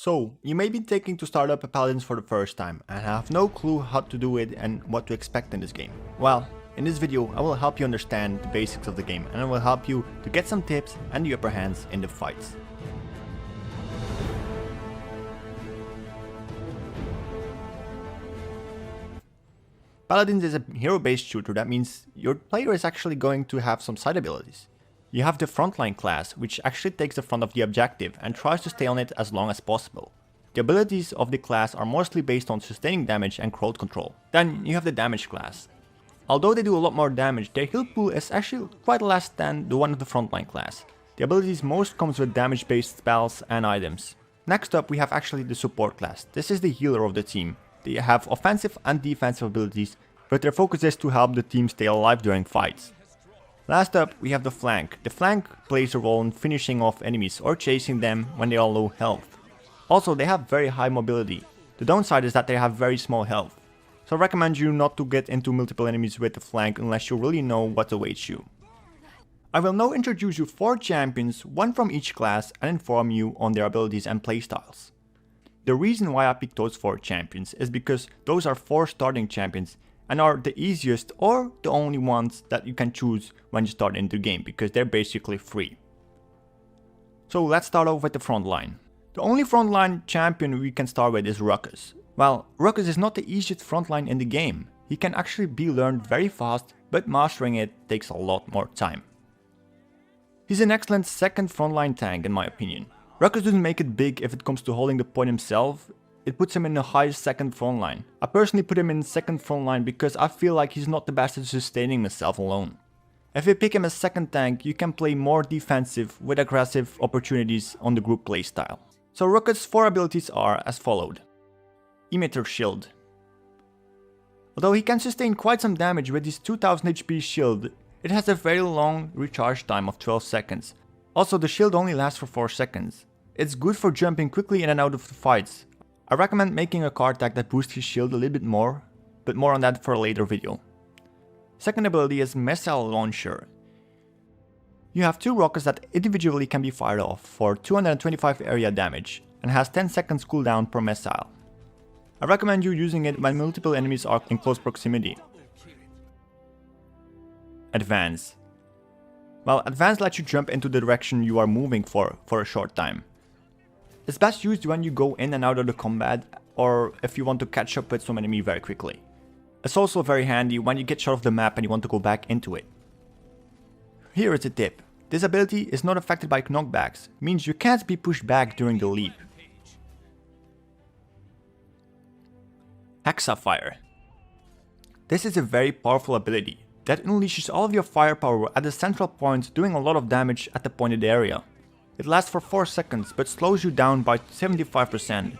So, you may be thinking to start up a Paladins for the first time and have no clue how to do it and what to expect in this game. Well, in this video I will help you understand the basics of the game and I will help you to get some tips and the upper hands in the fights. Paladins is a hero-based shooter. That means your player is actually going to have some side abilities. You have the frontline class, which actually takes the front of the objective and tries to stay on it as long as possible. The abilities of the class are mostly based on sustaining damage and crowd control. Then you have the damage class. Although they do a lot more damage, their heal pool is actually quite less than the one of the frontline class. The abilities most comes with damage based spells and items. Next up we have actually the support class. This is the healer of the team. They have offensive and defensive abilities, but their focus is to help the team stay alive during fights. Last up we have the flank. The flank plays a role in finishing off enemies or chasing them when they are low health. Also they have very high mobility. The downside is that they have very small health. So I recommend you not to get into multiple enemies with the flank unless you really know what awaits you. I will now introduce you 4 champions, one from each class, and inform you on their abilities and playstyles. The reason why I picked those 4 champions is because those are 4 starting champions and are the easiest or the only ones that you can choose when you start into the game because they're basically free. So let's start off with the front line. The only frontline champion we can start with is Ruckus. Well, Ruckus is not the easiest frontline in the game. He can actually be learned very fast, but mastering it takes a lot more time. He's an excellent second frontline tank in my opinion. Ruckus doesn't make it big if it comes to holding the point himself. It puts him in the highest second front line. I personally put him in second front line because I feel like he's not the best at sustaining himself alone. If you pick him as second tank, you can play more defensive with aggressive opportunities on the group playstyle. So Ruckus' 4 abilities are as followed. Emitter Shield. Although he can sustain quite some damage with his 2000 HP shield, it has a very long recharge time of 12 seconds. Also the shield only lasts for 4 seconds. It's good for jumping quickly in and out of the fights. I recommend making a card tag that boosts his shield a little bit more, but more on that for a later video. Second ability is Missile Launcher. You have 2 rockets that individually can be fired off for 225 area damage and has 10 seconds cooldown per missile. I recommend you using it when multiple enemies are in close proximity. Advance. Well, Advance lets you jump into the direction you are moving for a short time. It's best used when you go in and out of the combat or if you want to catch up with some enemy very quickly. It's also very handy when you get shot off the map and you want to go back into it. Here is a tip. This ability is not affected by knockbacks, means you can't be pushed back during the leap. Hexafire. This is a very powerful ability that unleashes all of your firepower at the central point, doing a lot of damage at the pointed area. It lasts for 4 seconds but slows you down by 75%.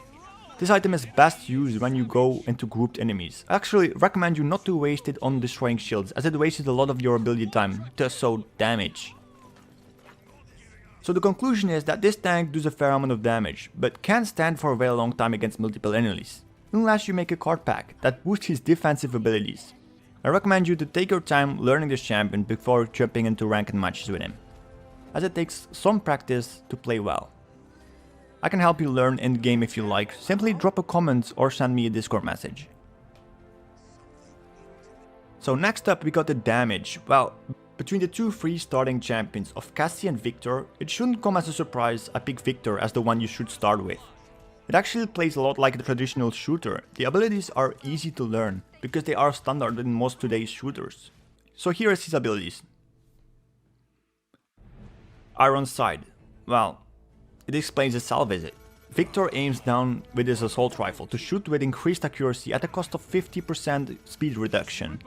This item is best used when you go into grouped enemies. I actually recommend you not to waste it on destroying shields as it wastes a lot of your ability time to so damage. So the conclusion is that this tank does a fair amount of damage, but can't stand for a very long time against multiple enemies, unless you make a card pack that boosts his defensive abilities. I recommend you to take your time learning this champion before jumping into ranked matches with him, as it takes some practice to play well. I can help you learn in the game if you like, simply drop a comment or send me a Discord message. So next up we got the damage. Well, between the 2 free starting champions of Cassie and Viktor, it shouldn't come as a surprise I pick Viktor as the one you should start with. It actually plays a lot like the traditional shooter. The abilities are easy to learn because they are standard in most today's shooters. So here is his abilities. Iron Side. Well, it explains itself, is it? Viktor aims down with his assault rifle to shoot with increased accuracy at a cost of 50% speed reduction.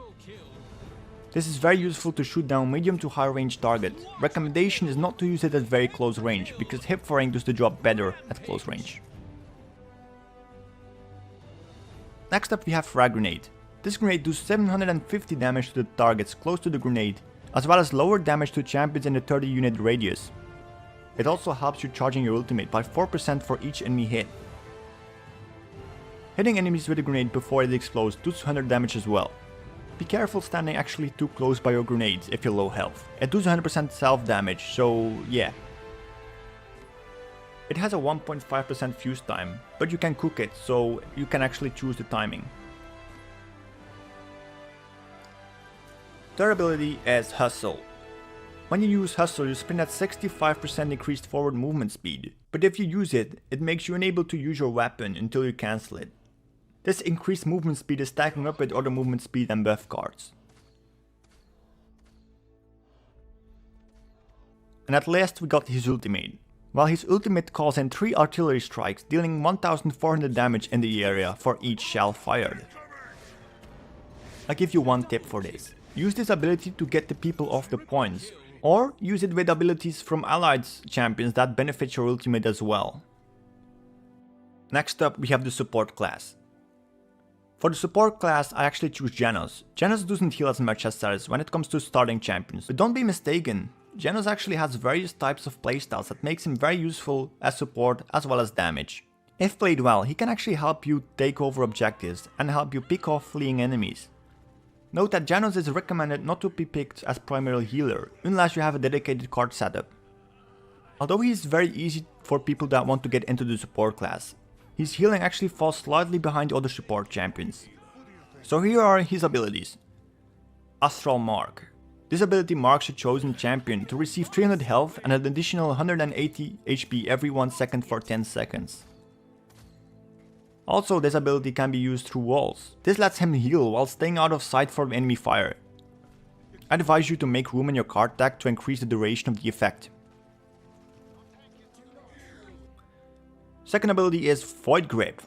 This is very useful to shoot down medium to high range targets. Recommendation is not to use it at very close range because hip firing does the job better at close range. Next up we have Frag Grenade. This grenade does 750 damage to the targets close to the grenade, as well as lower damage to champions in the 30 unit radius. It also helps you charging your ultimate by 4% for each enemy hit. Hitting enemies with a grenade before it explodes does 100 damage as well. Be careful standing actually too close by your grenades if you're low health. It does 100% self damage, so yeah. It has a 1.5% fuse time, but you can cook it, so you can actually choose the timing. Third ability is Hustle. When you use Hustle, you sprint at 65% increased forward movement speed, but if you use it, it makes you unable to use your weapon until you cancel it. This increased movement speed is stacking up with other movement speed and buff cards. And at last we got his ultimate. While his ultimate calls in 3 artillery strikes, dealing 1400 damage in the area for each shell fired. I'll give you one tip for this. Use this ability to get the people off the points, or use it with abilities from allied champions that benefit your ultimate as well. Next up we have the support class. For the support class I actually choose Jenos. Jenos doesn't heal as much as Ceres when it comes to starting champions, but don't be mistaken. Jenos actually has various types of playstyles that makes him very useful as support as well as damage. If played well, he can actually help you take over objectives and help you pick off fleeing enemies. Note that Jenos is recommended not to be picked as primary healer unless you have a dedicated card setup. Although he is very easy for people that want to get into the support class, his healing actually falls slightly behind other support champions. So here are his abilities. Astral Mark. This ability marks a chosen champion to receive 300 health and an additional 180 HP every 1 second for 10 seconds. Also, this ability can be used through walls. This lets him heal while staying out of sight from enemy fire. I advise you to make room in your card deck to increase the duration of the effect. Second ability is Void Grip.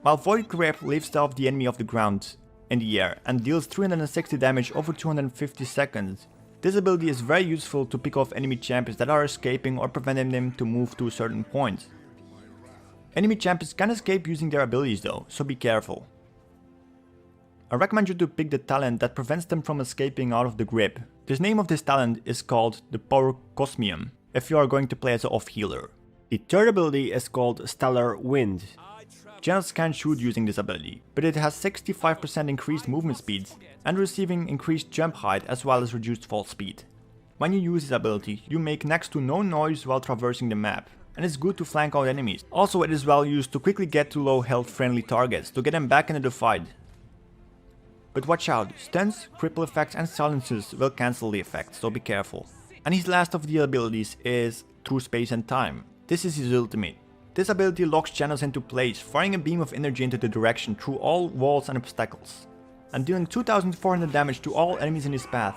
While Void Grip lifts off the enemy off the ground in the air and deals 360 damage over 250 seconds, this ability is very useful to pick off enemy champions that are escaping or preventing them to move to a certain point. Enemy champions can escape using their abilities though, so be careful. I recommend you to pick the talent that prevents them from escaping out of the grip. The name of this talent is called the Power Cosmium, if you are going to play as an off healer. The third ability is called Stellar Wind. Jenos can shoot using this ability, but it has 65% increased movement speed and receiving increased jump height as well as reduced fall speed. When you use this ability, you make next to no noise while traversing the map, and it's good to flank out enemies. Also, it is well used to quickly get to low health friendly targets to get them back into the fight. But watch out, stunts, cripple effects and silences will cancel the effect, so be careful. And his last of the abilities is Through Space and Time. This is his ultimate. This ability locks Jenos into place, firing a beam of energy into the direction through all walls and obstacles, and dealing 2400 damage to all enemies in his path.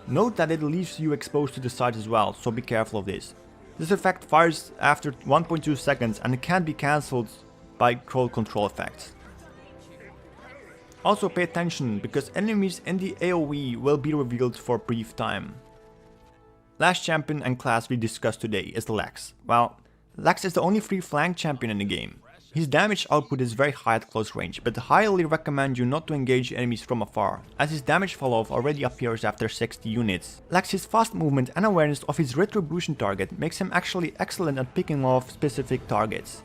Note that it leaves you exposed to the side as well, so be careful of this. This effect fires after 1.2 seconds and it can be cancelled by crowd control effects. Also pay attention, because enemies in the AoE will be revealed for a brief time. Last champion and class we discussed today is Lex. Well, Lex is the only free flank champion in the game. His damage output is very high at close range, but I highly recommend you not to engage enemies from afar, as his damage fall off already appears after 60 units. Lex's fast movement and awareness of his retribution target makes him actually excellent at picking off specific targets.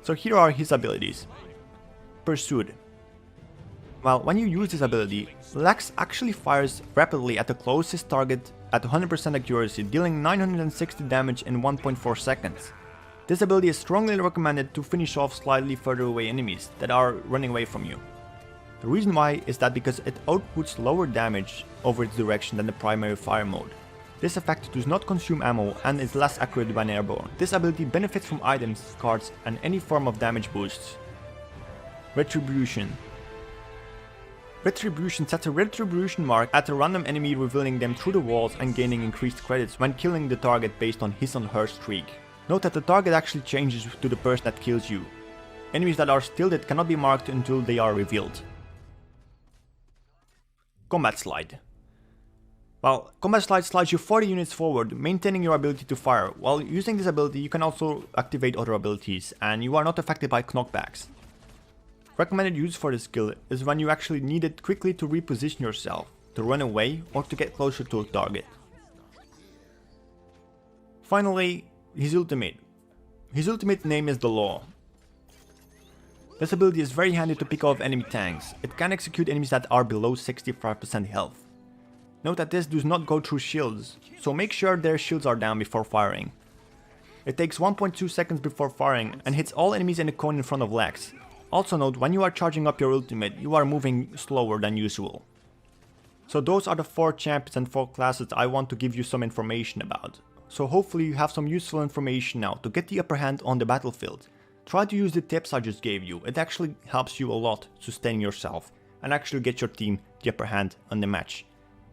So here are his abilities. Pursuit. Well, when you use this ability, Lex actually fires rapidly at the closest target at 100% accuracy, dealing 960 damage in 1.4 seconds. This ability is strongly recommended to finish off slightly further away enemies that are running away from you. The reason why is that because it outputs lower damage over its direction than the primary fire mode. This effect does not consume ammo and is less accurate when airborne. This ability benefits from items, cards and any form of damage boosts. Retribution. Retribution sets a retribution mark at a random enemy, revealing them through the walls and gaining increased credits when killing the target based on his or her streak. Note that the target actually changes to the person that kills you. Enemies that are still dead cannot be marked until they are revealed. Combat Slide. Well, Combat Slide slides you 40 units forward, maintaining your ability to fire. While using this ability you can also activate other abilities and you are not affected by knockbacks. Recommended use for this skill is when you actually need it quickly to reposition yourself, to run away or to get closer to a target. Finally, his ultimate. His ultimate name is the Law. This ability is very handy to pick off enemy tanks. It can execute enemies that are below 65% health. Note that this does not go through shields, so make sure their shields are down before firing. It takes 1.2 seconds before firing and hits all enemies in the cone in front of legs. Also note, when you are charging up your ultimate, you are moving slower than usual. So those are the 4 champions and 4 classes I want to give you some information about. So hopefully you have some useful information now to get the upper hand on the battlefield. Try to use the tips I just gave you, it actually helps you a lot to sustain yourself and actually get your team the upper hand on the match.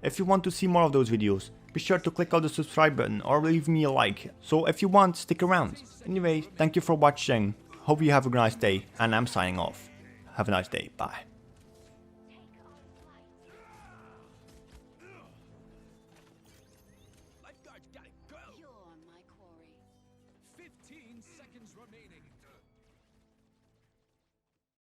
If you want to see more of those videos, be sure to click on the subscribe button or leave me a like, so if you want, stick around. Anyway, thank you for watching, hope you have a nice day, and I'm signing off. Have a nice day, bye. Lifeguard's gotta go! You're my quarry. 15 seconds remaining.